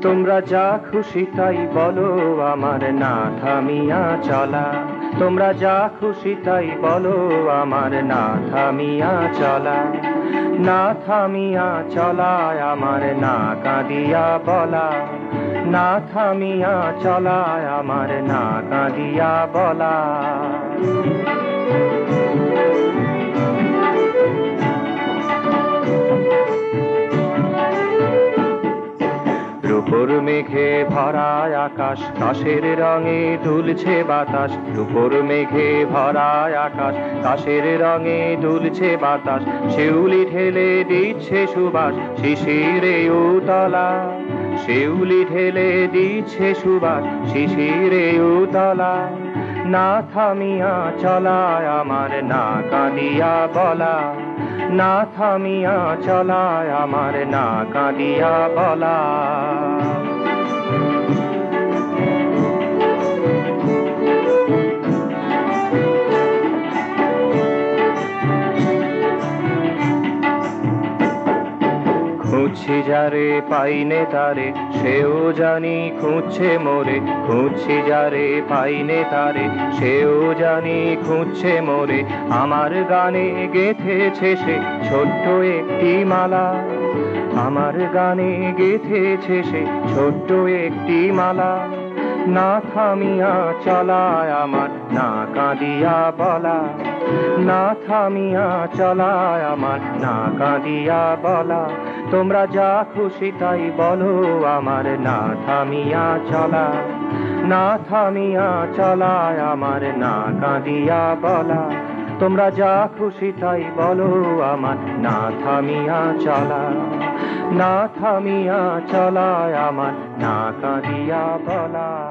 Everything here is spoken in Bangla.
তোমরা যা খুশি তাই বলো, আমার না থামিয়া চলা। তোমরা যা খুশি তাই বলো, আমার না থামিয়া চলা। না থামিয়া চলায় আমার না কাঁদিয়া বলা। না থামিয়া চলায় আমার না কাঁদিয়া বলা। রূপোর মেঘে ভরায় আকাশ, কাশের রঙে দুলছে বাতাস। রূপোর মেঘে ভরায় আকাশ, কাশের রঙে দুলছে বাতাস। শিউলি ঢেলে দিচ্ছে সুবাস শিশিরে উতলা। শিউলি ঢেলে দিচ্ছে সুবাস শিশিরে উতলা। না থামিয়া চলায় আমার না কাঁদিয়া বলা। না থামিয়া চলায় আমার না কাঁদিয়া বলা। খুঁজছি যারে পাইনে তারে, সেও জানি খুঁজছে মোরে। খুঁজছি যারে পাইনে তারে, সেও জানি খুঁজছে মোরে। আমার গানে গেঁথেছে সে ছোট্ট একটি মালা। আমার গানে গেঁথেছে সে ছোট্ট একটি মালা। না থামিয়া চলায় আমার না কাঁদিয়া বলা। না থামিয়া চলায় আমার না কাঁদিয়া বলা। তোমরা যা খুশি তাই বলো, আমার না থামিয়া চলা। না থামিয়া চলায় আমার না কাঁদিয়া বলা। তোমরা যা খুশি তাই বলো, আমার না থামিয়া চলা। না থামিয়া চলায় আমার না কাঁদিয়া বলা।